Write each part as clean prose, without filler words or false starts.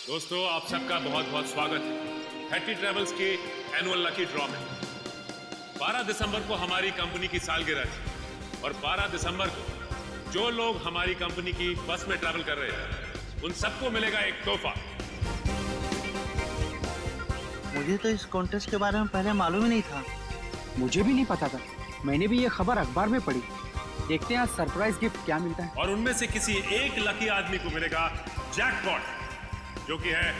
दोस्तों, आप सबका बहुत बहुत स्वागत है हैट्टी ट्रेवल्स के एनुअल लकी ड्रॉ में। 12 दिसंबर को हमारी कंपनी की सालगिरह थी और 12 दिसंबर को जो लोग हमारी कंपनी की बस में ट्रैवल कर रहे हैं उन सबको मिलेगा एक तोहफा। मुझे तो इस कॉन्टेस्ट के बारे में पहले मालूम ही नहीं था। मुझे भी नहीं पता था। मैंने भी ये खबर अखबार में पढ़ी। देखते हैं आज सरप्राइज गिफ्ट क्या मिलता है। और उनमें से किसी एक लकी आदमी को मिलेगा जैकपॉट, जो कि है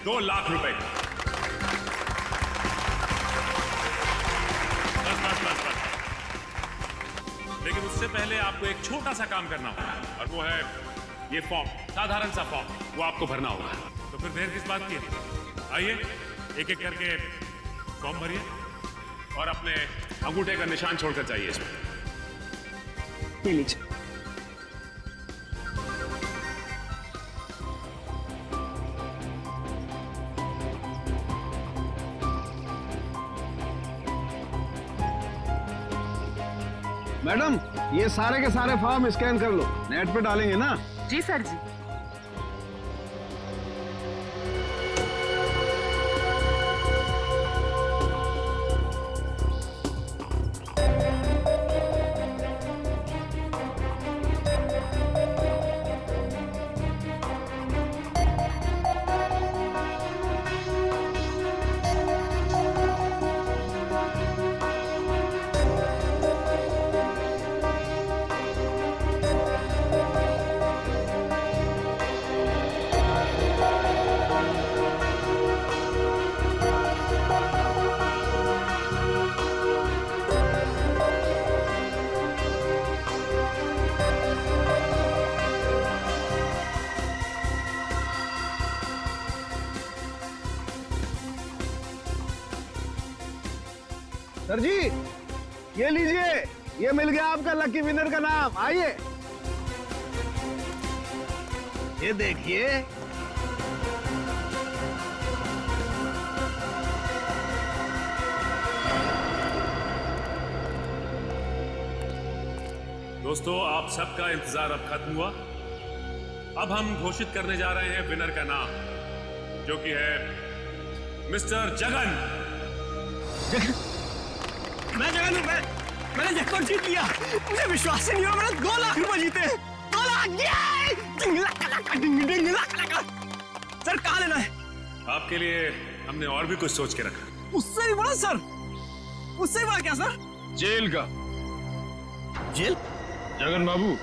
2 लाख रुपए। बस। लेकिन उससे पहले आपको एक छोटा सा काम करना होगा और वो है ये फॉर्म, साधारण सा फॉर्म, वो आपको भरना होगा। तो फिर देर किस बात की है? आइए एक एक करके फॉर्म भरिए और अपने अंगूठे का निशान छोड़कर जाइए इसमें। ये लीजिए। मैडम, ये सारे के सारे फॉर्म स्कैन कर लो, नेट पे डालेंगे ना। जी सर जी। सर जी, ये लीजिए, ये मिल गया आपका लकी विनर का नाम। आइए, ये देखिए। दोस्तों, आप सबका इंतजार अब खत्म हुआ। अब हम घोषित करने जा रहे हैं विनर का नाम, जो कि है मिस्टर जगन। मैं जगन हूं। मैंने जैकपॉट जीत लिया। मुझे विश्वास ही नहीं हो, मैंने 2 लाख रुपए जीते। 2 लाख! सर कहाँ लेना है? आपके लिए हमने और भी कुछ सोच के रखा। उससे भी बड़ा सर? उससे भी बड़ा क्या सर? जेल का। जेल? जगन बाबू,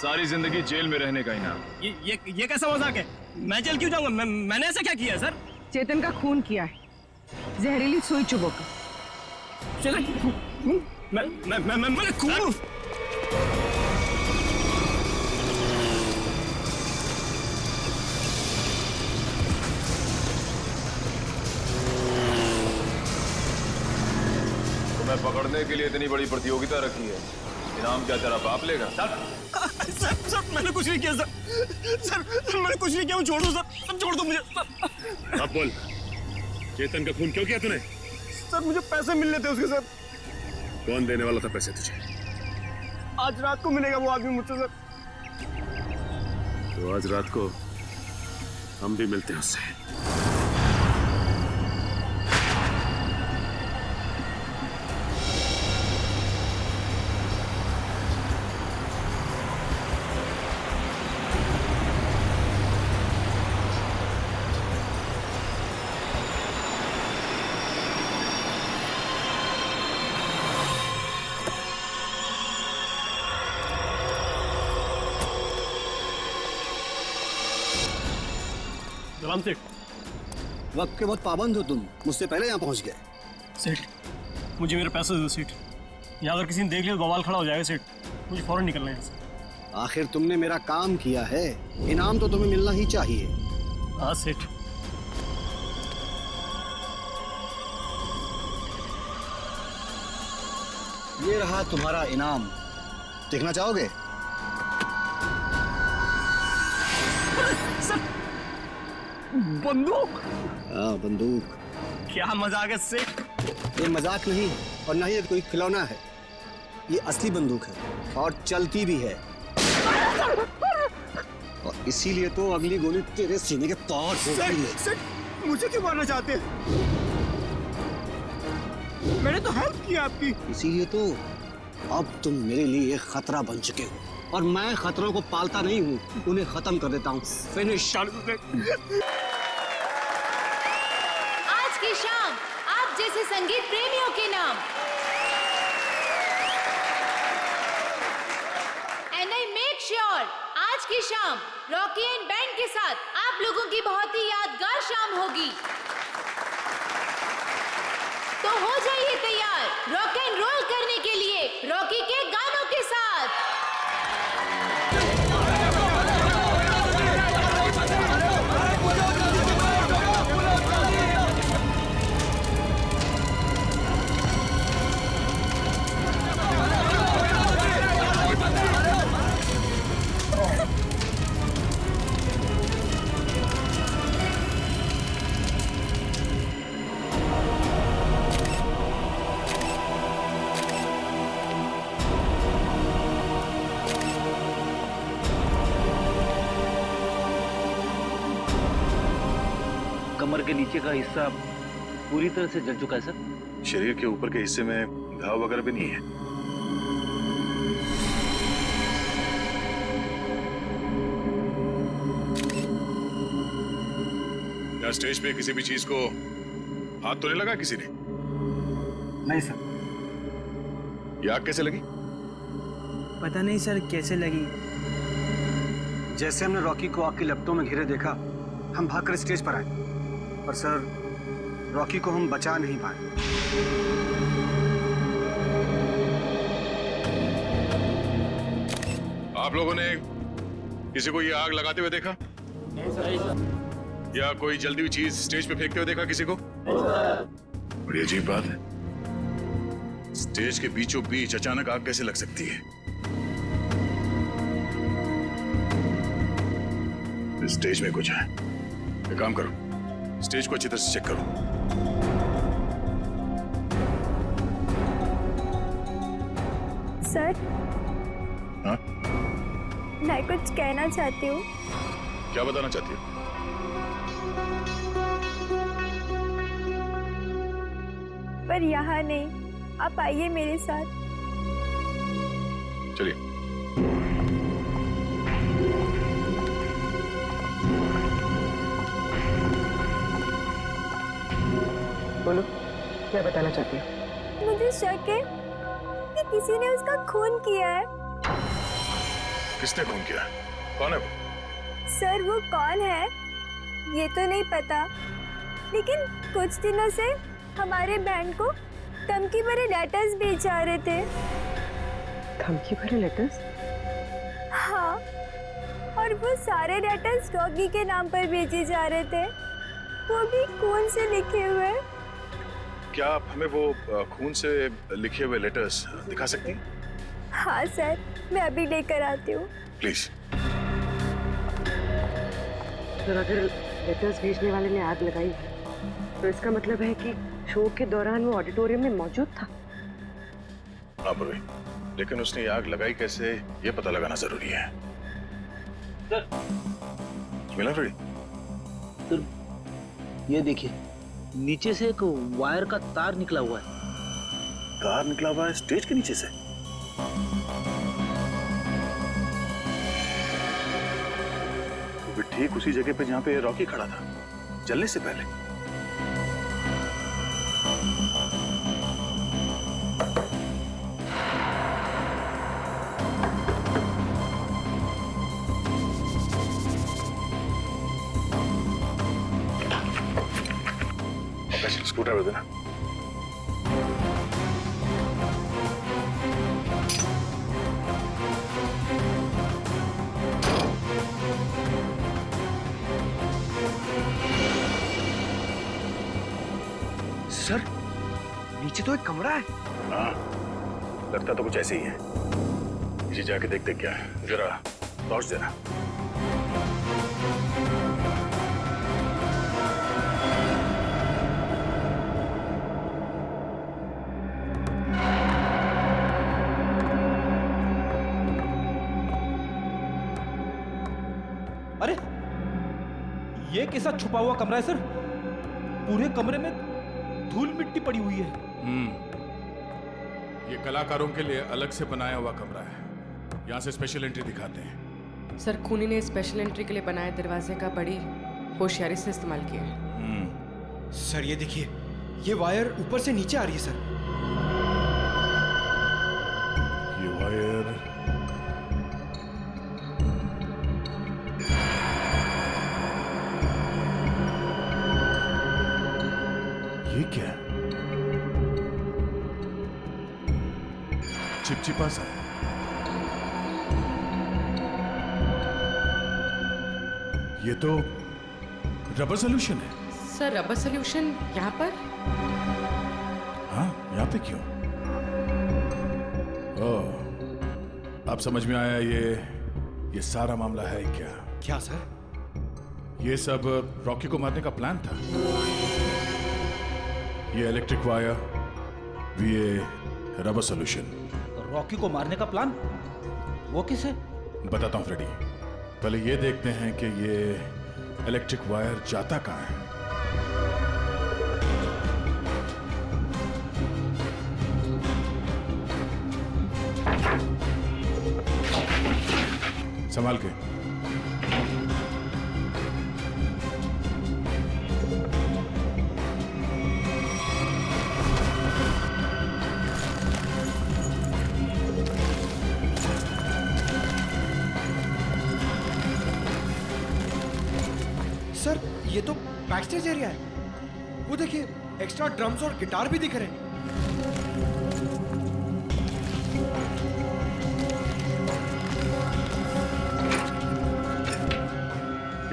सारी जिंदगी जेल में रहने का इनाम। ये कैसा मजाक है? मैं जेल क्यों जाऊंगा? मैंने ऐसा क्या किया है सर? चेतन का खून किया है, जहरीली सुई चुभोकर। चेतन खून? मैंने खून? तुम्हें पकड़ने के लिए इतनी बड़ी प्रतियोगिता रखी है, इनाम क्या तेरा बाप लेगा? सर मैंने कुछ नहीं किया सर मैंने कुछ नहीं किया। छोड़ दो सर, छोड़ दो मुझे सर। अब बोल, चेतन का खून क्यों किया तूने? सर मुझे पैसे मिलने थे उसके। सर कौन देने वाला था पैसे तुझे? आज रात को मिलेगा वो आदमी मुझसे। सर तो आज रात को हम भी मिलते हैं उससे। सलाम सेठ। वक्त के बहुत पाबंद हो तुम, मुझसे पहले यहाँ पहुँच गए। सेठ, मुझे मेरे पैसे दो सेठ। यहाँ अगर किसी ने देख लिया तो बवाल खड़ा हो जाएगा सेठ। मुझे फौरन निकलना है यहाँ से। आखिर तुमने मेरा काम किया है, इनाम तो तुम्हें मिलना ही चाहिए। हाँ सेठ। ये रहा तुम्हारा इनाम, देखना चाहोगे? बंदूक? हाँ, बंदूक। क्या मजाक है सेठ? ये मजाक नहीं और ना ही कोई खिलौना है, ये असली बंदूक है और चलती भी है। और इसीलिए तो अगली गोली तेरे सीने के पार ठोकेगी। सर मुझे क्यों मारना चाहते हैं? मैंने तो हेल्प की आपकी। इसीलिए तो अब तुम मेरे लिए एक खतरा बन चुके हो और मैं खतरों को पालता नहीं हूँ, उन्हें खत्म कर देता हूँ। फिनिश। आज की शाम आप जैसे संगीत प्रेमियों के नाम। एंड आई मेक श्योर आज की शाम रॉकी एंड बैंड के साथ आप लोगों की बहुत ही यादगार शाम होगी। तो हो जाइए तैयार रॉक एंड रोल करने के लिए रॉकी के गानों के साथ। कमर के नीचे का हिस्सा पूरी तरह से जल चुका है सर। शरीर के ऊपर के हिस्से में घाव वगैरह भी नहीं है। क्या स्टेज पे किसी भी चीज को हाथ तो नहीं लगा किसी ने? नहीं सर। ये आग कैसे लगी? पता नहीं सर कैसे लगी। जैसे हमने रॉकी को आग की लपटों में घिरे देखा, हम भागकर स्टेज पर आए, पर सर रॉकी को हम बचा नहीं पाए। आप लोगों ने किसी को ये आग लगाते हुए देखा? या कोई जलती हुई चीज स्टेज पे फेंकते हुए देखा किसी को? बड़ी अजीब बात है, स्टेज के बीचों बीच अचानक आग कैसे लग सकती है? स्टेज में कुछ है। एक काम करो, स्टेज को अच्छी तरह से चेक करो। सर हाँ? मैं कुछ कहना चाहती हूँ। क्या बताना चाहती हो? पर यहाँ नहीं, आप आइए मेरे साथ। चलिए। बोलो क्या बताना चाहती हो? मुझे शक है कि किसी ने उसका खून किया है। किसने खून किया? कौन है वो? सर वो कौन है ये तो नहीं पता, लेकिन कुछ दिनों से हमारे बैंड को धमकी भरे लेटर्स भेज जा रहे थे। धमकी भरे लेटर्स? हाँ, और वो सारे लेटर्स रॉकी के नाम पर भेजे जा रहे थे, वो भी खून से लिखे हुए। क्या आप हमें वो खून से लिखे हुए लेटर्स दिखा सकती हैं? हाँ सर, मैं अभी लेकर आती हूँ। प्लीज। सर अगर लेटर्स भेजने वाले ने आग लगाई है तो इसका मतलब है कि शो के दौरान वो ऑडिटोरियम में मौजूद था। हाँ पूर्वी, लेकिन उसने ये आग लगाई कैसे ये पता लगाना जरूरी है। सर मिला फ्रेडी? सर ये देखिए, नीचे से एक वायर का तार निकला हुआ है। तार निकला हुआ है स्टेज के नीचे से? तो भी ठीक उसी जगह पे जहां पे रॉकी खड़ा था जलने से पहले। स्क्रू ड्राइवर देना। सर नीचे तो एक कमरा है। हाँ, लगता तो कुछ ऐसे ही है। नीचे जाके देखते क्या है, जरा टॉर्च देना। ये कैसा छुपा हुआ कमरा है सर? पूरे कमरे में धूल मिट्टी पड़ी हुई है। ये कलाकारों के लिए अलग से बनाया हुआ कमरा है। यहाँ से स्पेशल एंट्री दिखाते हैं। सर खूनी ने स्पेशल एंट्री के लिए बनाए दरवाजे का बड़ी होशियारी से इस्तेमाल किया है। सर ये देखिए, ये वायर ऊपर से नीचे आ रही है सर। ये वायर ये क्या है? चिपचिपा सा है। ये तो रबर सोल्यूशन है। सर रबर सोल्यूशन यहाँ पर? हाँ, यहाँ पे क्यों? ओह, अब समझ में आया ये सारा मामला है क्या? क्या सर? ये सब रॉकी को मारने का प्लान था। ये इलेक्ट्रिक वायर, ये रबर सोल्यूशन। रॉकी को मारने का प्लान? वो किसे? बताता हूँ फ्रेडी। पहले ये देखते हैं कि ये इलेक्ट्रिक वायर जाता कहाँ है। संभाल के। सर ये तो बैक स्टेज एरिया है। वो देखिए, एक्स्ट्रा ड्रम्स और गिटार भी दिख रहे हैं।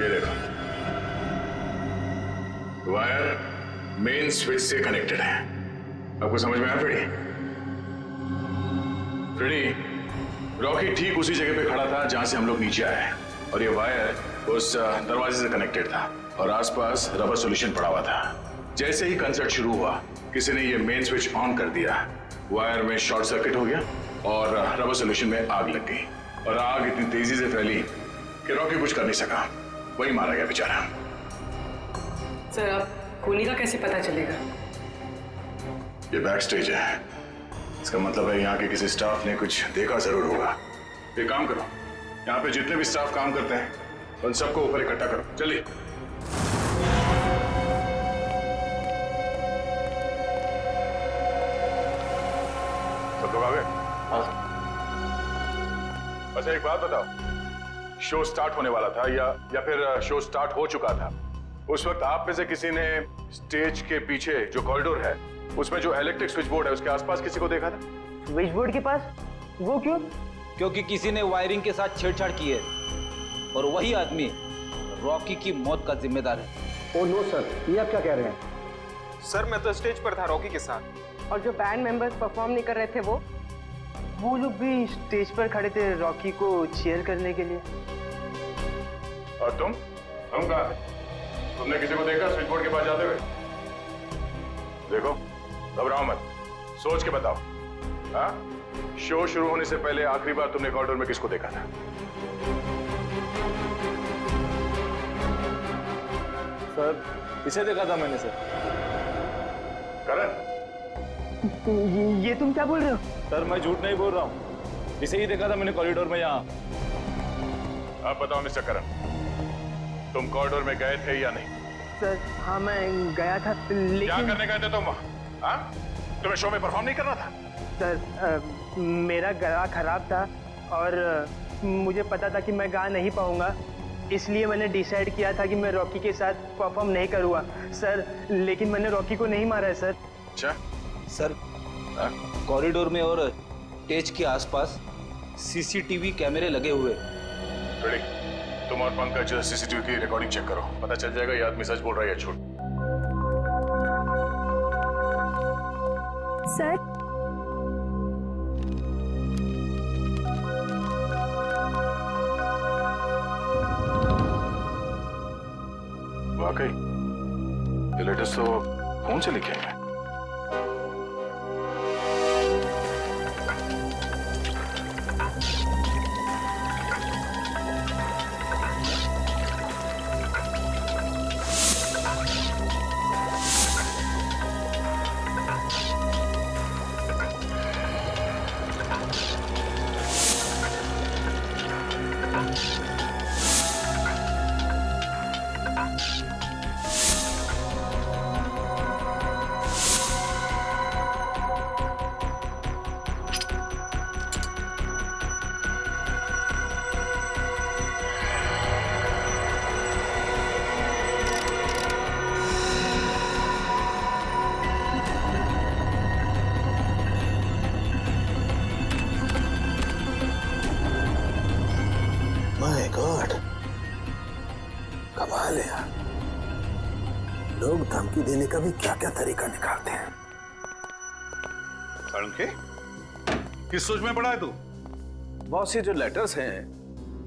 ये देखो, वायर मेन स्विच से कनेक्टेड है। आपको समझ में आया फ्रेडी? फ्रेडी, रॉकी ठीक उसी जगह पे खड़ा था जहां से हम लोग नीचे आए हैं, और ये वायर उस दरवाजे से कनेक्टेड था और आसपास रबर सोल्यूशन पड़ा हुआ था। जैसे ही कंसर्ट शुरू हुआ, किसी ने ये मेन स्विच ऑन कर दिया, वायर में शॉर्ट सर्किट हो गया और रबर सोल्यूशन में आग लग गई, और आग इतनी तेजी से फैली कि रॉकी कुछ कर नहीं सका, वही मारा गया बेचारा। सर अब खूनी का कैसे पता चलेगा? ये बैक स्टेज है, इसका मतलब है यहाँ के किसी स्टाफ ने कुछ देखा जरूर होगा। एक काम करो, यहाँ पे जितने भी स्टाफ काम करते हैं उन सबको ऊपर इकट्ठा करो, चलिए। सब लोग आ गए? अच्छा एक बात बताओ, शो स्टार्ट होने वाला था या फिर शो स्टार्ट हो चुका था? उस वक्त आप में से किसी ने स्टेज के पीछे जो कॉरिडोर है उसमें जो इलेक्ट्रिक स्विच बोर्ड है उसके आसपास किसी को देखा था? स्विच बोर्ड के पास? वो क्यों? क्योंकि किसी ने वायरिंग के साथ छेड़छाड़ की है और वही आदमी रॉकी की मौत का जिम्मेदार है। ओ नो सर, ये आप क्या कह रहे हैं? सर मैं तो स्टेज पर था रॉकी के साथ। और जो बैंड मेंबर्स परफॉर्म नहीं कर रहे थे वो लोग भी स्टेज पर खड़े थे रॉकी को चीयर करने के लिए। और तुम कहाँ थे? तुमने किसी को देखा स्विच बोर्ड के पास जाते हुए? देखो, घबराओ मत, सोच के बताओ। हाँ, शो शुरू होने से पहले आखिरी बार तुमने कॉरिडोर में किसको देखा था? सर इसे देखा था मैंने सर। करण, ये तुम क्या बोल रहे हो? सर मैं झूठ नहीं बोल रहा हूँ, इसे ही देखा था मैंने कॉरिडोर में यहाँ। आप बताओ मिस्टर करण, तुम कॉरिडोर में गए थे या नहीं? सर हाँ मैं गया था, लेकिन क्या करने गए थे तुम वहाँ? हाँ? तुम्हें शो में परफॉर्म नहीं करना था? सर मेरा गला खराब था और मुझे पता था कि मैं गा नहीं पाऊंगा, इसलिए मैंने डिसाइड किया था कि मैं रॉकी के साथ परफॉर्म नहीं करूँगा सर। लेकिन मैंने रॉकी को नहीं मारा है सर। अच्छा सर कॉरिडोर में और स्टेज के आसपास सीसीटीवी कैमरे लगे हुए। तुम और पंकज सीसीटीवी की रिकॉर्डिंग चेक करो, पता चल जाएगा ये आदमी सच बोल रहा है या झूठ। सर वाकई ये लेटेस्ट तो फोन से लिखे हैं। माय गॉड, कमाल है यार। लोग धमकी देने का भी क्या क्या तरीका निकालते हैं। के किस सोच में पड़ा है तू? बॉस, ये जो लेटर्स हैं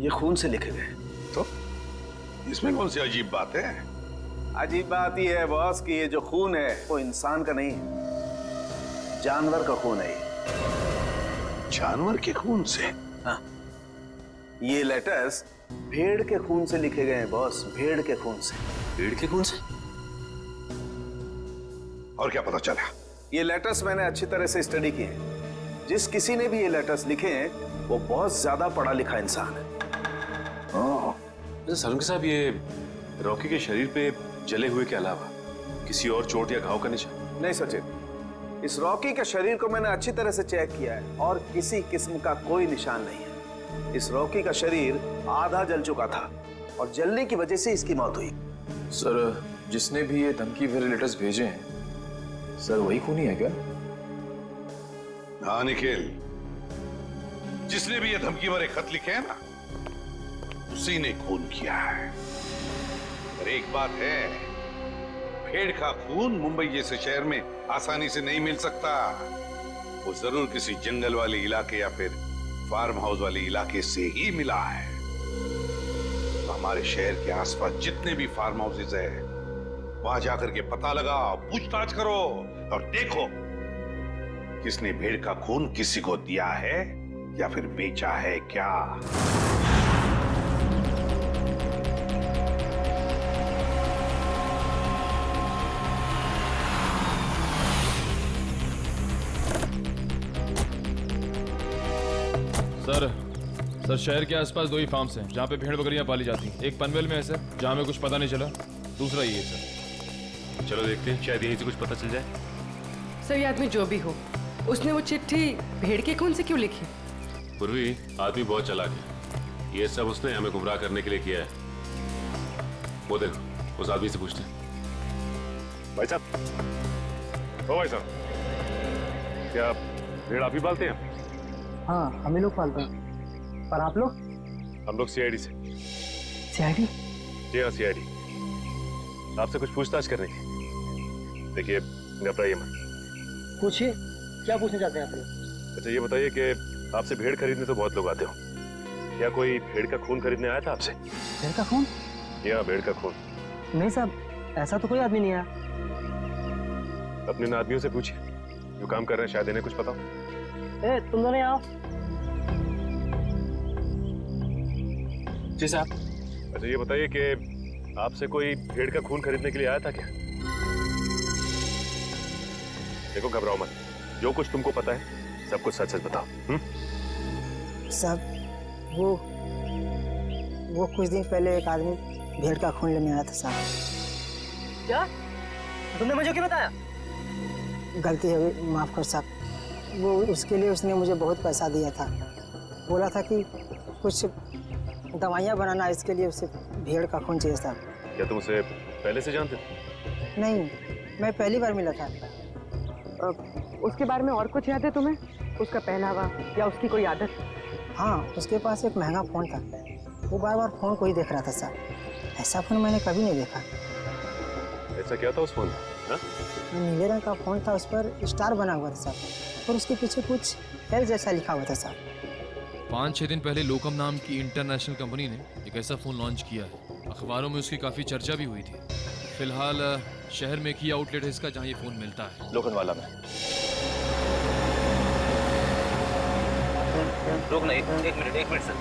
ये खून से लिखे गए। तो इसमें कौन सी अजीब बात है? अजीब बात यह है बॉस कि ये जो खून है वो इंसान का नहीं है, जानवर का खून है। जानवर के खून से? हाँ, ये लेटर्स भेड़ के खून से लिखे गए हैं बॉस, भेड़ के खून से। भेड़ के खून से? और क्या पता चला? ये लेटर्स मैंने अच्छी तरह से स्टडी किए हैं। जिस किसी ने भी ये लेटर्स लिखे हैं वो बहुत ज्यादा पढ़ा लिखा इंसान है। सलून साहब, ये रॉकी के शरीर पे जले हुए के अलावा किसी और चोट या घाव का निशान? नहीं सचिन, इस रॉकी के शरीर को मैंने अच्छी तरह से चेक किया है और किसी किस्म का कोई निशान नहीं है। इस रॉकी का शरीर आधा जल चुका था और जलने की वजह से इसकी मौत हुई। सर, जिसने भी ये धमकी भरे लेटर्स भेजे हैं, सर वही खूनी है क्या? हाँ निखिल, जिसने भी ये धमकी भरे खत लिखे हैं ना, उसी ने खून किया है। पर एक बात है, भेड़ का खून मुंबई जैसे शहर में आसानी से नहीं मिल सकता। वो जरूर किसी जंगल वाले इलाके या फिर फार्म हाउस वाले इलाके से ही मिला है। तो हमारे शहर के आसपास जितने भी फार्म हाउसेज है, वहां जाकर के पता लगाओ, पूछताछ करो और देखो किसने भेड़ का खून किसी को दिया है या फिर बेचा है क्या। सर शहर के आसपास 2 ही फार्म्स हैं जहाँ पे भेड़ बकरियां पाली जाती हैं। एक पनवेल में है सर, जहाँ में कुछ पता नहीं चला। दूसरा ये है सर। चलो देखते हैं, शायद यहीं से कुछ पता चल जाए। सर, ये आदमी जो भी हो, उसने वो चिट्ठी भेड़ के खून से क्यों लिखी? पूर्वी, आदमी बहुत चालाक है। ये सब उसने हमें गुमराह करने के लिए किया है। वो देखो, उस आदमी से पूछते हैं। भाई साहब, ओ भाई साहब, क्या भेड़ आप ही पालते हैं? हाँ, हम ही लोग पालते हैं। पर आप लोग? हम लोग सीआईडी से। सीआईडी? जी हाँ, सीआईडी। आपसे कुछ पूछताछ करनी है। देखिए, घबराइए मत। पूछिए, क्या पूछना चाहते हैं आप लोग? अच्छा ये बताइए कि आपसे भेड़ खरीदने तो बहुत लोग आते हो, क्या कोई भेड़ का खून खरीदने आया था आपसे? भेड़ का खून? या भेड़ का खून? नहीं साहब, ऐसा तो कोई आदमी नहीं आया। अपने इन आदमियों से पूछिए जो काम कर रहे हैं, शायद इन्हें कुछ पता हो। ए, तुम दोनों आओ। जी साहब। अच्छा ये बताइए कि आपसे कोई भेड़ का खून खरीदने के लिए आया था क्या? देखो घबराओ मत, जो कुछ तुमको पता है सब कुछ सच सच बताओ। साहब, वो कुछ दिन पहले एक आदमी भेड़ का खून लेने आया था साहब। क्या? तुमने मुझे क्यों बताया? गलती हो गई, माफ कर साहब। वो उसके लिए उसने मुझे बहुत पैसा दिया था। बोला था कि कुछ दवाइयाँ बनाना, इसके लिए उसे भेड़ का खून चाहिए साहब। क्या तुम उसे पहले से जानते थे? नहीं, मैं पहली बार मिला था। उसके बारे में और कुछ याद है तुम्हें? उसका पहनावा या उसकी कोई आदत? हाँ, उसके पास एक महंगा फ़ोन था। वो बार बार फ़ोन को ही देख रहा था साहब। ऐसा फ़ोन मैंने कभी नहीं देखा। ऐसा क्या था उस फोन में? नीले रंग का फ़ोन था, उस पर स्टार बना हुआ था साहब, और उसके पीछे कुछ एल जैसा लिखा हुआ था साहब। 5-6 दिन पहले लोकम नाम की इंटरनेशनल कंपनी ने एक ऐसा फ़ोन लॉन्च किया है। अखबारों में उसकी काफ़ी चर्चा भी हुई थी। फिलहाल शहर में एक ही आउटलेट है इसका जहाँ ये फ़ोन मिलता है, लोखंडवाला में। रुक नहीं, एक मिनट सर।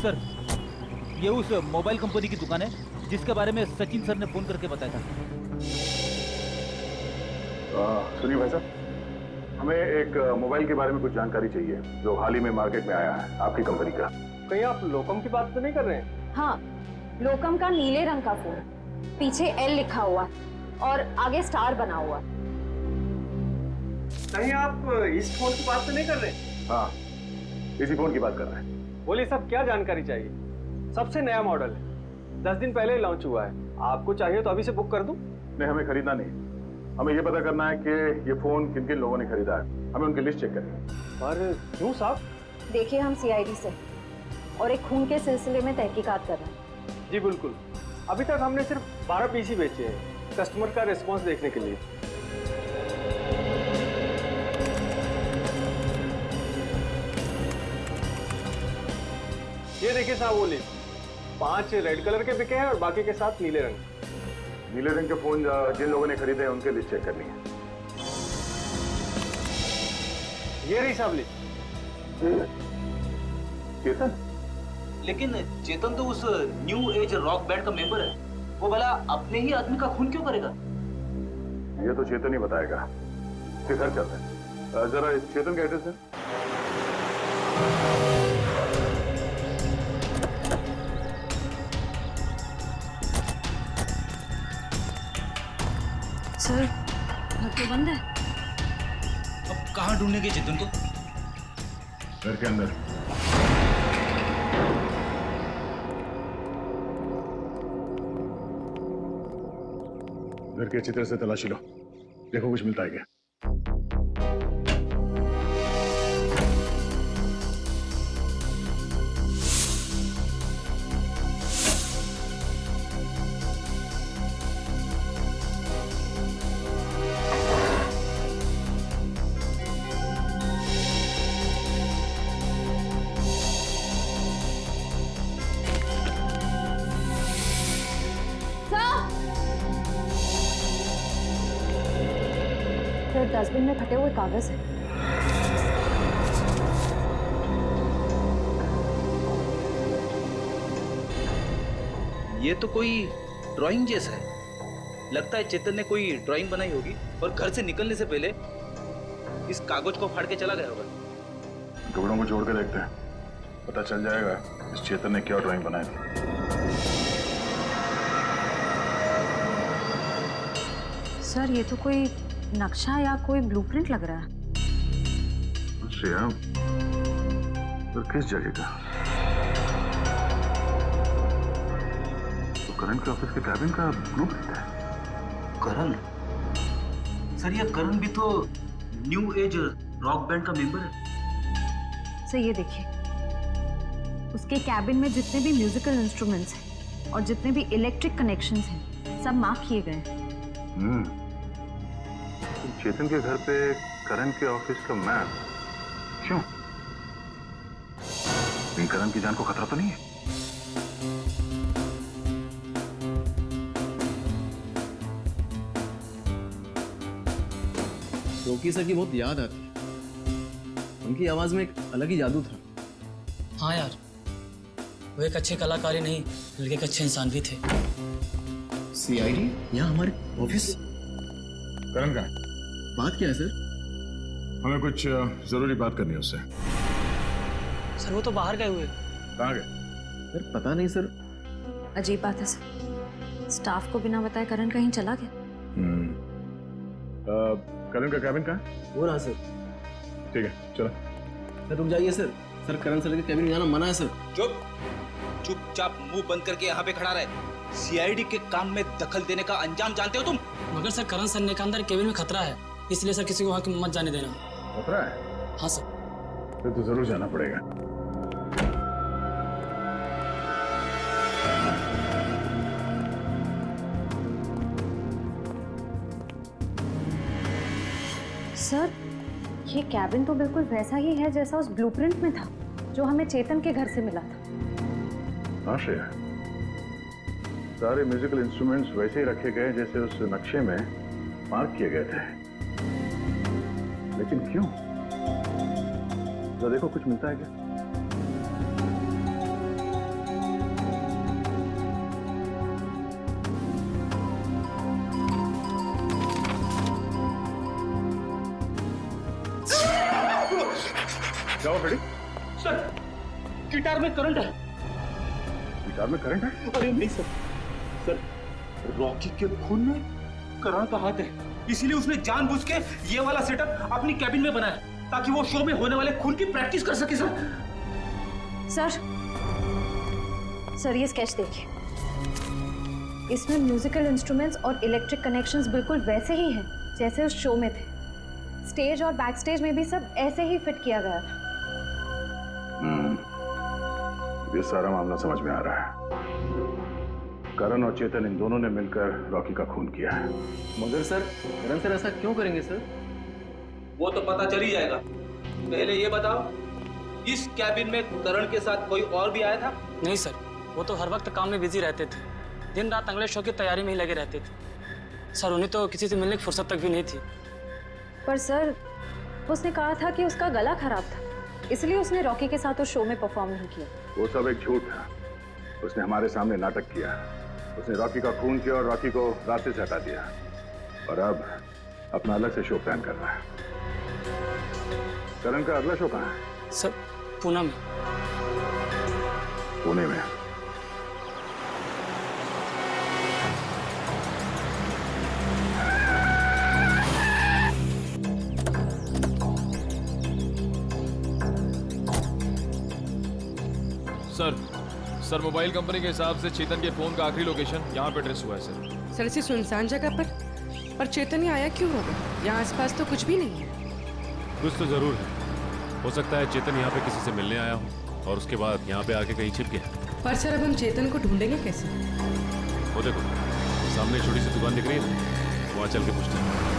सर, ये उस मोबाइल कंपनी की दुकान है जिसके बारे में सचिन सर ने फोन करके बताया था। सुनिए भाई साहब, हमें एक मोबाइल के बारे में कुछ जानकारी चाहिए जो हाल ही में मार्केट में आया है, आपकी कंपनी का। कहीं आप लोकम की बात तो नहीं कर रहे हैं? हाँ, लोकम का नीले रंग का फोन, पीछे एल लिखा हुआ और आगे स्टार बना हुआ। कहीं आप इस फोन की बात तो नहीं कर रहे? हाँ, इसी फोन की बात कर रहे हैं। बोलिए साहब, क्या जानकारी चाहिए? सबसे नया मॉडल है, 10 दिन पहले ही लॉन्च हुआ है। आपको चाहिए तो अभी से बुक कर दूं? नहीं, हमें खरीदना नहीं, हमें ये पता करना है कि ये फोन किन किन लोगों ने खरीदा है। हमें उनकी लिस्ट चेक करनी है। पर क्यों साहब? देखिए, हम सीआईडी से और एक खून के सिलसिले में तहकीकात कर रहे हैं। जी बिल्कुल, अभी तक हमने सिर्फ 12 पीसी बेचे हैं, कस्टमर का रिस्पॉन्स देखने के लिए। ये देखिए साहब, वो लिस्ट 5 रेड कलर के बिके हैं और बाकी के 7 नीले रंग। नीले रंग के फोन जिन लोगों ने खरीदे हैं उनके लिस्ट चेक करनी है। ये रही साहब लिस्ट। चेतन? लेकिन चेतन तो उस न्यू एज रॉक बैंड का मेंबर है, वो भला अपने ही आदमी का खून क्यों करेगा? ये तो चेतन ही बताएगा। फिर घर चलते हैं। जरा चेतन का एड्रेस है। सर, घर तो बंद है। अब कहाँ ढूंढेंगे चेतन को? घर के अंदर। घर की अच्छी तरह से तलाशी लो, देखो कुछ मिलता है क्या। डस्टबिन में फटे हुए कागज है। ये तो कोई ड्राइंग जैसा है। लगता है चेतन ने कोई ड्राइंग बनाई होगी और घर से निकलने से पहले इस कागज को फाड़ के चला गया होगा। टुकड़ों को जोड़ के देखते हैं, पता चल जाएगा इस चेतन ने क्या ड्राइंग बनाई थी। सर, ये तो कोई नक्शा या कोई ब्लूप्रिंट लग रहा है। श्रेया, पर किस जगह का? तो करण के ऑफिस के कैबिन का ब्लूप्रिंट है। करण? सर, ये करण भी तो न्यू एज रॉक बैंड का मेंबर है। सर, ये देखिए, उसके कैबिन में जितने भी म्यूजिकल इंस्ट्रूमेंट्स हैं और जितने भी इलेक्ट्रिक कनेक्शंस हैं, सब मार्क किए गए हैं। चेतन के घर पे करण के ऑफिस का मैप क्यों? करण की जान को खतरा तो नहीं है? रॉकी सर की बहुत याद आती है। उनकी आवाज में एक अलग ही जादू था। हाँ यार, वो एक अच्छे कलाकार ही नहीं बल्कि एक अच्छे इंसान भी थे। सीआईडी यहाँ हमारे ऑफिस। करण का बात क्या है सर? हमें कुछ जरूरी बात करनी है उससे। सर, वो तो बाहर गए हुए। कहाँ गए? सर पता नहीं सर। अजीब बात है सर, स्टाफ को बिना बताए करण कहीं चला गया। करण का कैबिन कहाँ है? वो रहा सर। ठीक है, चलो। सर रुक जाइए सर। सर, करण सर के कैबिन में जाना मना है सर। चुपचाप मुंह बंद करके यहाँ पे खड़ा रहे। सीआईडी के काम में दखल देने का अंजाम जानते हो तुम? मगर सर, करण सर ने कहा अंदर केबिन में खतरा है, इसलिए सर किसी को वहाँ मत जाने देना। खतरा है? हाँ सर। फिर तो जरूर जाना पड़ेगा। सर, ये कैबिन तो बिल्कुल वैसा ही है जैसा उस ब्लूप्रिंट में था, जो हमें चेतन के घर से मिला था। हाँ श्रेया, सारे म्यूजिकल इंस्ट्रूमेंट्स वैसे ही रखे गए जैसे उस नक्शे में मार्क किए गए थे। लेकिन क्यों? तो देखो कुछ मिलता है क्या? जाओ फ्रेडी। सर, गिटार में करंट है। गिटार में करंट है? अरे नहीं सर, सर रॉकी के खून में करण का हाथ है, इसीलिए उसने जानबूझ के ये वाला सेटअप अपनी कैबिन में बनाया ताकि वो शो में होने वाले खून की प्रैक्टिस कर सके। सर ये स्केच देखिए, इसमें म्यूजिकल इंस्ट्रूमेंट्स और इलेक्ट्रिक कनेक्शंस बिल्कुल वैसे ही हैं जैसे उस शो में थे। स्टेज और बैक स्टेज में भी सब ऐसे ही फिट किया गया था। ये सारा मामला समझ में आ रहा है। करण और चेतन इन दोनों ने मिलकर रॉकी का खून किया है। मगर सर करण सर ऐसा क्यों करेंगे सर? वो तो पता चल ही जाएगा। पहले ये बताओ, इस कैबिन में करण के साथ कोई और भी आया था? नहीं सर, वो तो हर वक्त काम में बिजी रहते थे, दिन रात अगले शो की तैयारी में ही लगे रहते थे। सर उन्हें तो किसी से मिलने की फुर्सत तक भी नहीं थी। पर सर उसने कहा था कि उसका गला खराब था, इसलिए उसने रॉकी के साथ उस शो में परफॉर्म नहीं किया। वो सब एक झूठ था। उसने हमारे सामने नाटक किया। उसने रॉकी का खून किया और रॉकी को रास्ते से हटा दिया, और अब अपना अलग से शो प्लान कर रहा है। करण का अगला शो कहाँ है? सर पूना में। पुणे में? सर मोबाइल कंपनी के हिसाब से चेतन के फोन का आखिरी लोकेशन यहाँ पे ट्रेस हुआ है सर। सर इसी सुनसान जगह पर चेतन ही आया क्यों होगा? यहाँ आसपास तो कुछ भी नहीं है। कुछ तो जरूर है। हो सकता है चेतन यहाँ पे किसी से मिलने आया हो और उसके बाद यहाँ पे आके कहीं छिप गया। पर सर अब हम चेतन को ढूंढेंगे कैसे? वो देखो सामने छोटी सी दुकान दिख रही है ना, वहाँ चल के पूछते हैं।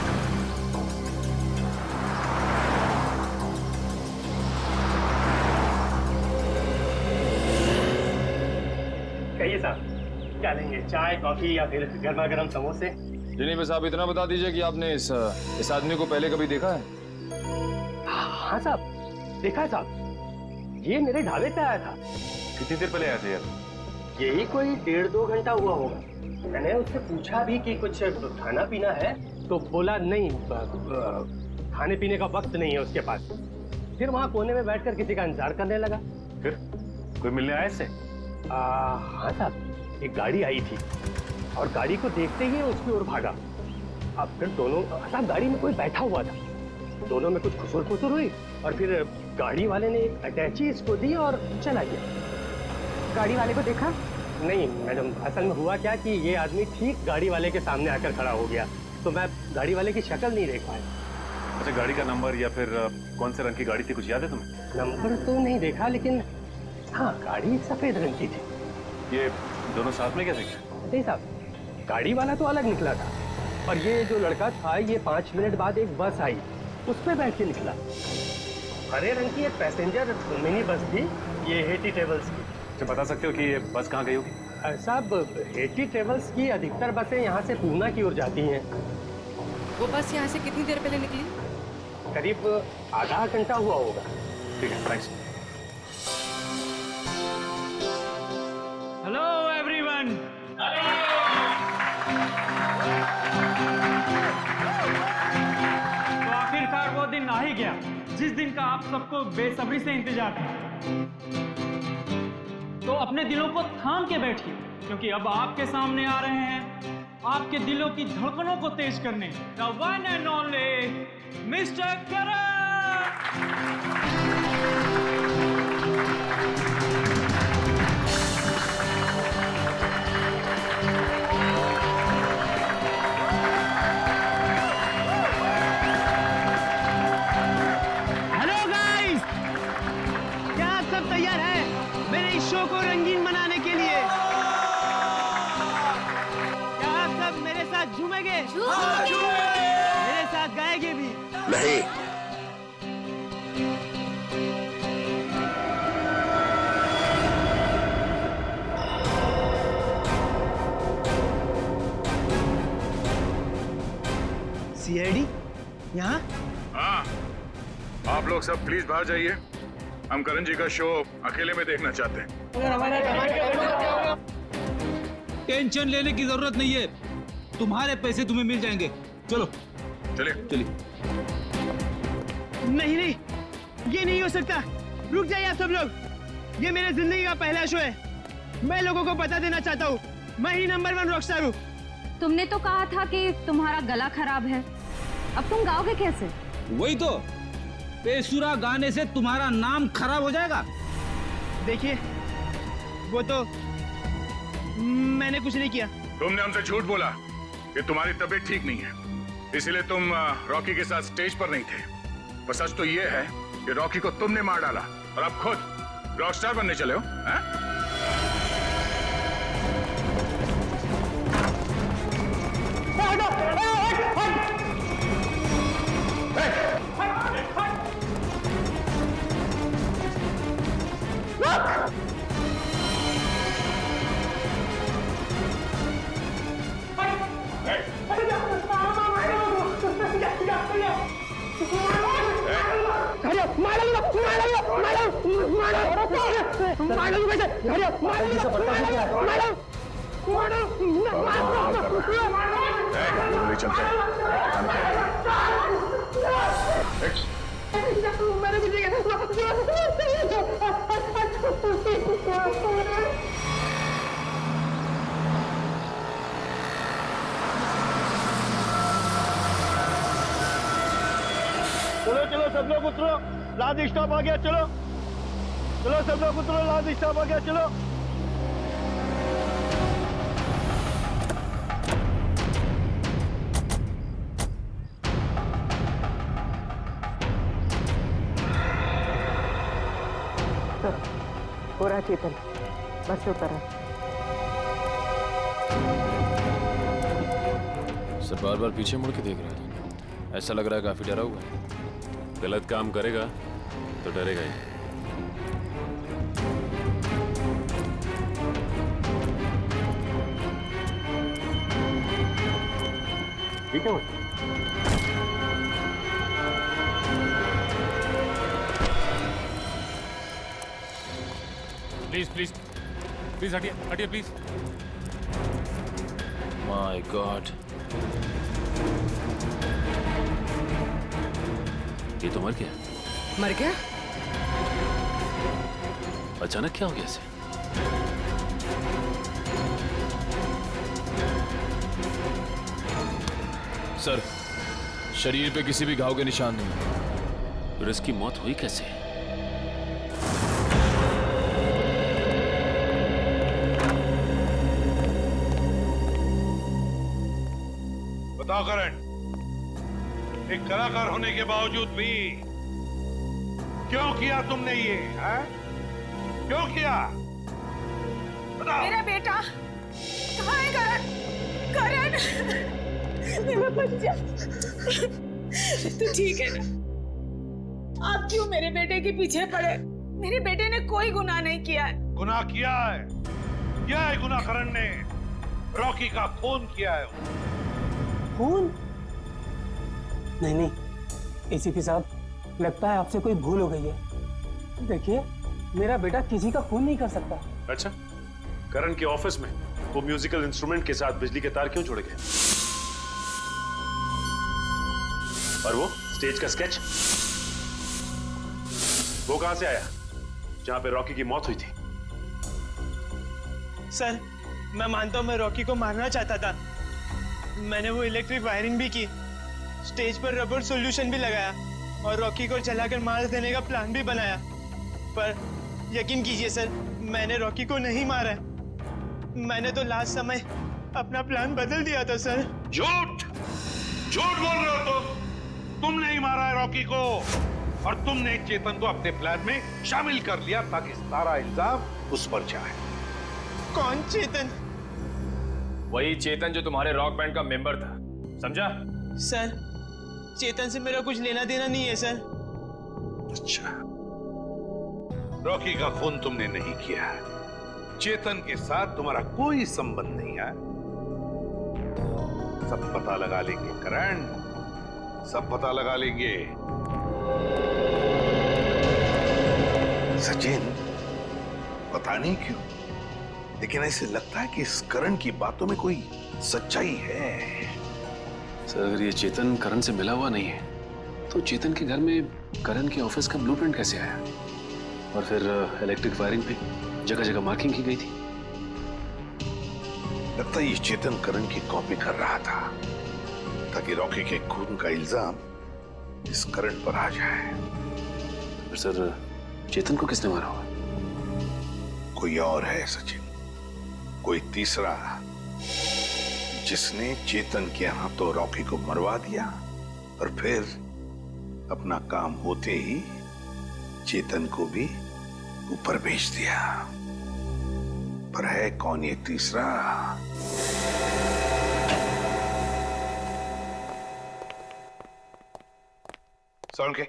कहिए साहब, क्या लेंगे, चाय कॉफी या फिर गर्मा गर्म समोसे? जी बस आप इतना बता दीजिए कि आपने इस आदमी को पहले कभी देखा है? हाँ साहब, देखा है साहब। ये मेरे ढाबे पे आया था। कितनी देर पहले आया था यार? यही कोई 1.5-2 घंटा हुआ होगा। मैंने उससे पूछा भी कि कुछ खाना पीना है, तो बोला नहीं, खाने पीने का वक्त नहीं है उसके पास। फिर वहाँ कोने में बैठकर किसी का इंतजार करने लगा। फिर कोई मिलने आया इससे? हाँ साहब, एक गाड़ी आई थी और गाड़ी को देखते ही उसकी ओर भागा। अब फिर दोनों साहब, गाड़ी में कोई बैठा हुआ था, दोनों में कुछ खुसुर खुसुर हुई और फिर गाड़ी वाले ने एक अटैची इसको दी और चला गया। गाड़ी वाले को देखा? नहीं मैडम, असल में हुआ क्या कि ये आदमी ठीक गाड़ी वाले के सामने आकर खड़ा हो गया, तो मैं गाड़ी वाले की शक्ल नहीं देख पाया। अच्छा, गाड़ी का नंबर या फिर कौन से रंग की गाड़ी थी, कुछ याद है तुम्हें? नंबर तो नहीं देखा, लेकिन हाँ गाड़ी सफेद रंग की थी। ये दोनों साथ में कैसे गए? नहीं साहब, गाड़ी वाला तो अलग निकला था और ये जो लड़का था, ये 5 मिनट बाद एक बस आई, उस पर बैठ के निकला। हरे रंग की एक पैसेंजर मिनी बस थी, ये हेटी ट्रेवल्स की। तो बता सकते हो कि ये बस कहाँ गई होगी? साहब, हेटी ट्रेवल्स की अधिकतर बसें यहाँ से पूना की ओर जाती हैं। वो बस यहाँ से कितनी देर पहले निकली? करीब आधा घंटा हुआ होगा। ठीक है, थैंक्स। Hello everyone. तो आखिरकार वो दिन आ ही गया जिस दिन का आप सबको बेसब्री से इंतजार था। तो अपने दिलों को थाम के बैठिए, क्योंकि अब आपके सामने आ रहे हैं आपके दिलों की धड़कनों को तेज करने the one and only mister Karan. Hello guys, क्या आप सब तैयार हैं मेरे इस शो को रंगीन बनाने के लिए? क्या आप सब मेरे साथ झूमेंगे? मेरे साथ गाएंगे भी? नहीं। सीआईडी यहाँ? हाँ, आप लोग सब प्लीज बाहर जाइए। हम करण जी का शो अकेले में देखना चाहते हैं। टेंशन लेने की जरूरत नहीं है, तुम्हारे पैसे तुम्हें मिल जाएंगे। चलो चलिए चलिए। नहीं नहीं, ये नहीं हो सकता। रुक जाइए आप सब लोग। ये मेरे जिंदगी का पहला शो है। मैं लोगों को बता देना चाहता हूँ, मैं ही नंबर 1 रॉकस्टार हूँ। तुमने तो कहा था कि तुम्हारा गला खराब है, अब तुम गाओगे कैसे? वही तो, बेसुरा गाने से तुम्हारा नाम खराब हो जाएगा। देखिए, वो तो मैंने कुछ नहीं किया। तुमने हमसे झूठ बोला कि तुम्हारी तबीयत ठीक नहीं है, इसीलिए तुम रॉकी के साथ स्टेज पर नहीं थे। पर सच तो ये है कि रॉकी को तुमने मार डाला और अब खुद रॉकस्टार बनने चले हो, हैं? चलो चलो सब लोग उतरो, लास्ट स्टॉप आ गया। चलो चलो सब लोग उतरो, लास्ट स्टॉप आ गया। चलो हो रहा चेतन, बस से उतर। सर बार बार पीछे मुड़ के देख रहा है, ऐसा लग रहा है काफी डरा हुआ है। गलत काम करेगा तो डरेगा ही। ठीक है। प्लीज प्लीज प्लीज हटिए हटिए प्लीज। माय गॉड, ये तो मर गया। मर गया? अचानक क्या हो गया इसे? सर शरीर पे किसी भी घाव के निशान नहीं। फिर इसकी मौत हुई कैसे? बताओ करण, एक कलाकार होने के बावजूद भी क्यों किया तुमने ये? है? क्यों किया? बताओ। मेरा बेटा कहाँ है? करण, करण, मेरा बच्चा, तू ठीक है ना? आप क्यों मेरे बेटे के पीछे पड़े? मेरे बेटे ने कोई गुनाह नहीं किया है। गुनाह किया है, क्या है गुनाह? करण ने रॉकी का खून किया है। खून? नहीं नहीं एसीपी साहब, लगता है आपसे कोई भूल हो गई है। देखिए, मेरा बेटा किसी का खून नहीं कर सकता। अच्छा, करण के ऑफिस में वो म्यूजिकल इंस्ट्रूमेंट के साथ बिजली के तार क्यों जोड़े गए? और वो स्टेज का स्केच, वो कहां से आया जहां पे रॉकी की मौत हुई थी? सर, मैं मानता हूं मैं रॉकी को मारना चाहता था। मैंने वो इलेक्ट्रिक वायरिंग भी की, स्टेज पर रबर सॉल्यूशन भी लगाया और रॉकी को जलाकर मार देने का प्लान भी बनाया। पर यकीन कीजिए सर, मैंने रॉकी को नहीं मारा है। मैंने तो लास्ट समय अपना प्लान बदल दिया था सर। झूठ, झूठ बोल रहे हो तुम नहीं मारा है रॉकी को, और तुमने चेतन को अपने प्लान में शामिल कर लिया ताकि सारा इल्जाम उस पर जाए। कौन चेतन? वही चेतन जो तुम्हारे रॉक बैंड का मेंबर था, समझा? सर, चेतन से मेरा कुछ लेना देना नहीं है सर। अच्छा, रॉकी का खून तुमने नहीं किया है, चेतन के साथ तुम्हारा कोई संबंध नहीं है। सब पता लगा लेंगे करण, सब पता लगा लेंगे। सचिन, पता नहीं क्यों, लेकिन ऐसे लगता है कि इस करण की बातों में कोई सच्चाई है। सर, अगर ये चेतन करण से मिला हुआ नहीं है तो चेतन के घर में करण के ऑफिस का ब्लूप्रिंट कैसे आया? और फिर इलेक्ट्रिक वायरिंग पे जगह जगह मार्किंग की गई थी। लगता है ये चेतन करण की कॉपी कर रहा था ताकि रॉकी के खून का इल्जाम इस करण पर आ जाए। फिर सर चेतन को किसने मारा होगा? कोई और है सचिन, कोई तीसरा, जिसने चेतन के हाथों रॉकी को मरवा दिया और फिर अपना काम होते ही चेतन को भी ऊपर भेज दिया। पर है कौन ये तीसरा? साउंड के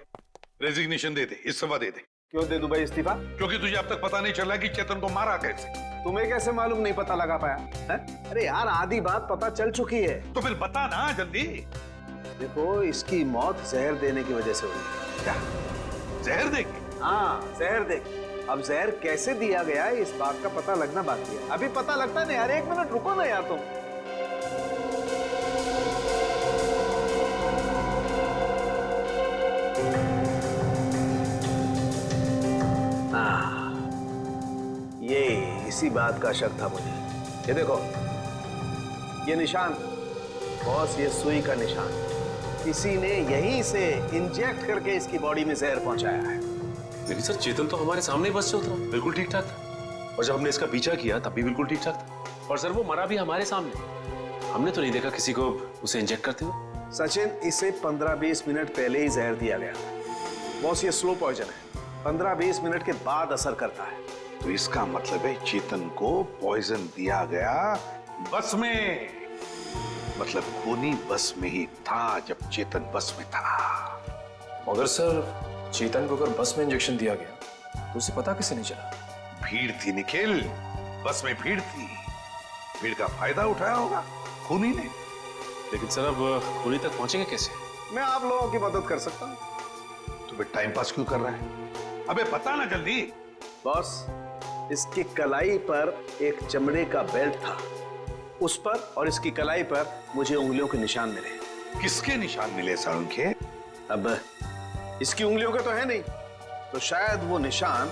रेजिग्नेशन दे दे, इस्तीफा दे दे। क्यों दे दूं भाई इस्तीफा? क्योंकि तुझे अब तक पता नहीं चला कि चेतन को मारा कैसे। तुम्हें कैसे मालूम नहीं पता लगा पाया है? अरे यार आधी बात पता चल चुकी है। तो फिर बता ना जल्दी। देखो इसकी मौत जहर देने की वजह से हुई। क्या जहर देके? हाँ जहर देके। अब जहर कैसे दिया गया है इस बात का पता लगना बाकी है। अभी पता लगता नहीं यार, एक मिनट रुको ना यार तुम। ये इसी बात का शक था मुझे। ये देखो ये निशान बॉस, ये सुई का निशान किसी ने यहीं से इंजेक्ट करके इसकी बॉडी में जहर पहुंचाया है। लेकिन सर चेतन तो हमारे सामने बस से उतरा, बिल्कुल ठीक ठाक था। और जब हमने इसका पीछा किया तब भी बिल्कुल ठीक ठाक था। और सर वो मरा भी हमारे सामने, हमने तो नहीं देखा किसी को उसे इंजेक्ट करते हुए। सचिन इसे 15-20 मिनट पहले ही जहर दिया गया। बॉस ये स्लो पॉइजन है, 15-20 मिनट के बाद असर करता है। तो इसका मतलब है चेतन को पॉइजन दिया गया बस में। मतलब खूनी बस में ही था जब चेतन बस में था। मगर सर चेतन को अगर बस में इंजेक्शन दिया गया तो उसे पता कैसे नहीं चला? भीड़ थी निखिल, बस में भीड़ थी। भीड़ का फायदा उठाया होगा खूनी ने। लेकिन सर अब खूनी तक पहुंचेंगे कैसे? मैं आप लोगों की मदद कर सकता हूं। तो फिर टाइम पास क्यों कर रहा है? अबे बता ना जल्दी। बॉस इसकी कलाई पर एक चमड़े का बेल्ट था, उस पर और इसकी कलाई पर मुझे उंगलियों के निशान मिले। किसके निशान मिले सारुण के? अब इसकी उंगलियों के तो है नहीं, तो शायद वो निशान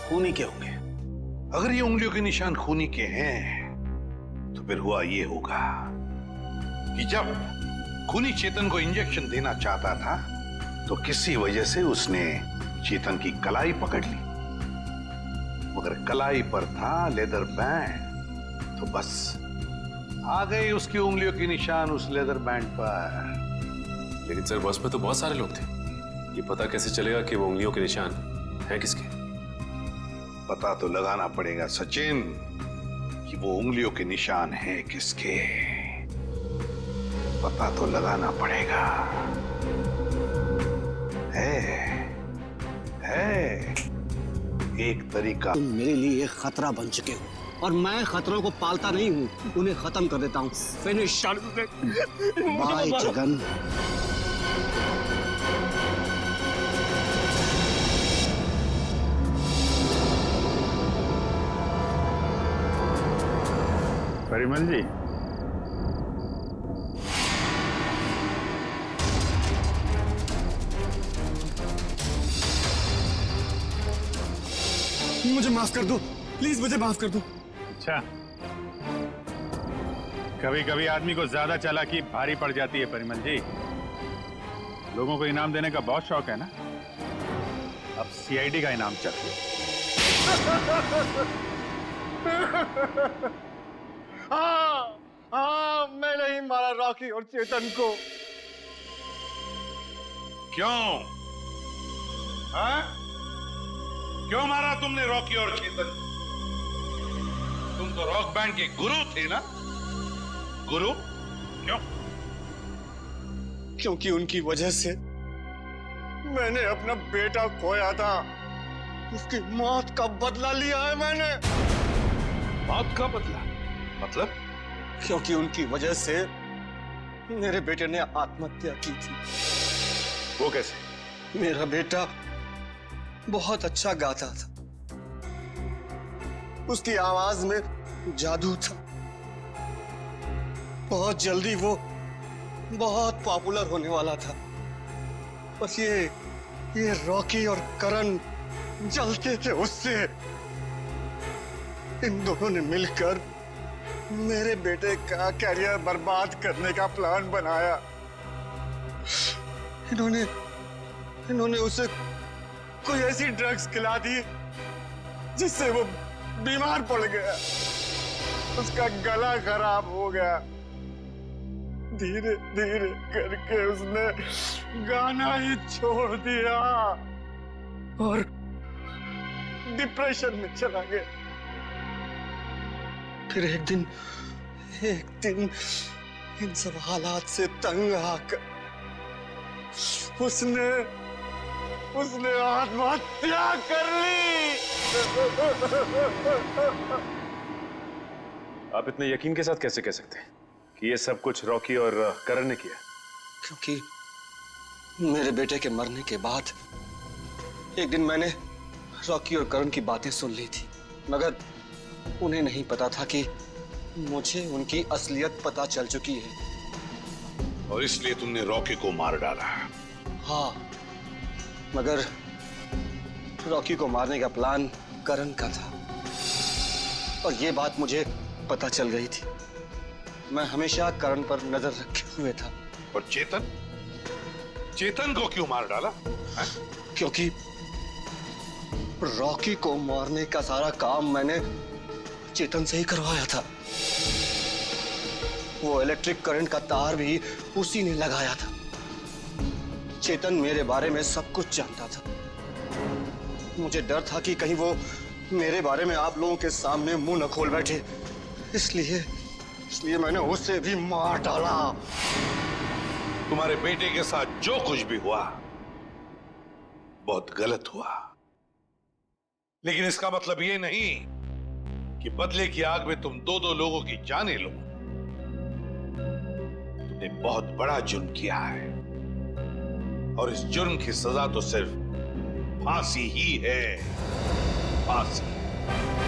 खूनी के होंगे। अगर ये उंगलियों के निशान खूनी के हैं तो फिर हुआ ये होगा कि जब खूनी चेतन को इंजेक्शन देना चाहता था तो किसी वजह से उसने चेतन की कलाई पकड़ ली, मगर कलाई पर था लेदर बैंड, तो बस आ गए उसकी उंगलियों के निशान उस लेदर बैंड पर। लेकिन सर बस में तो बहुत सारे लोग थे, ये पता कैसे चलेगा कि वो उंगलियों के निशान है किसके? पता तो लगाना पड़ेगा सचिन कि वो उंगलियों के निशान हैं किसके। पता तो लगाना पड़ेगा। है एक तरीका। तुम मेरे लिए एक खतरा बन चुके हो और मैं खतरों को पालता नहीं हूँ, उन्हें खत्म कर देता हूँ। फिनिश। बाय जगन। परिमल जी, मुझे माफ कर दो प्लीज, मुझे माफ कर दो। अच्छा, कभी कभी आदमी को ज्यादा चालाकी भारी पड़ जाती है परिमल जी। लोगों को इनाम देने का बहुत शौक है ना, अब सीआईडी का इनाम चाहिए। हाँ, मैंने ही मारा रॉकी और चेतन को। क्यों? हाँ? क्यों मारा तुमने रॉकी और चेतन? तुम तो रॉक बैंड के गुरु थे ना? गुरु? क्यों? क्योंकि उनकी वजह से मैंने अपना बेटा खोया था। उसकी मौत का बदला लिया है मैंने। मौत का बदला? मतलब? क्योंकि उनकी वजह से मेरे बेटे ने आत्महत्या की थी। वो कैसे? मेरा बेटा बहुत अच्छा गाता था, उसकी आवाज में जादू था। बहुत जल्दी वो बहुत पॉपुलर होने वाला था। बस ये रॉकी और करण जलते थे उससे। इन दोनों ने मिलकर मेरे बेटे का कैरियर बर्बाद करने का प्लान बनाया। इन्होंने उसे कोई ऐसी ड्रग्स खिला दी जिससे वो बीमार पड़ गया, उसका गला खराब हो गया। धीरे धीरे करके उसने गाना ही छोड़ दिया और डिप्रेशन में चला गया। फिर एक दिन इन सब हालात से तंग आकर उसने आत्महत्या कर ली। आप इतने यकीन के साथ कैसे कह सकते हैं कि ये सब कुछ रॉकी और करण ने किया? क्योंकि मेरे बेटे के मरने के बाद एक दिन मैंने रॉकी और करण की बातें सुन ली थी, मगर उन्हें नहीं पता था कि मुझे उनकी असलियत पता चल चुकी है। और इसलिए तुमने रॉकी को मार डाला? हाँ, मगर रॉकी को मारने का प्लान करण का था और ये बात मुझे पता चल गई थी। मैं हमेशा करण पर नजर रखे हुए था। और चेतन को क्यों मार डाला? क्योंकि रॉकी को मारने का सारा काम मैंने चेतन से ही करवाया था। वो इलेक्ट्रिक करंट का तार भी उसी ने लगाया था। चेतन मेरे बारे में सब कुछ जानता था। मुझे डर था कि कहीं वो मेरे बारे में आप लोगों के सामने मुंह न खोल बैठे, इसलिए मैंने उसे भी मार डाला। तुम्हारे बेटे के साथ जो कुछ भी हुआ बहुत गलत हुआ, लेकिन इसका मतलब ये नहीं कि बदले की आग में तुम दो लोगों की जानें लो। तुमने बहुत बड़ा जुर्म किया है और इस जुर्म की सजा तो सिर्फ फांसी ही है। फांसी।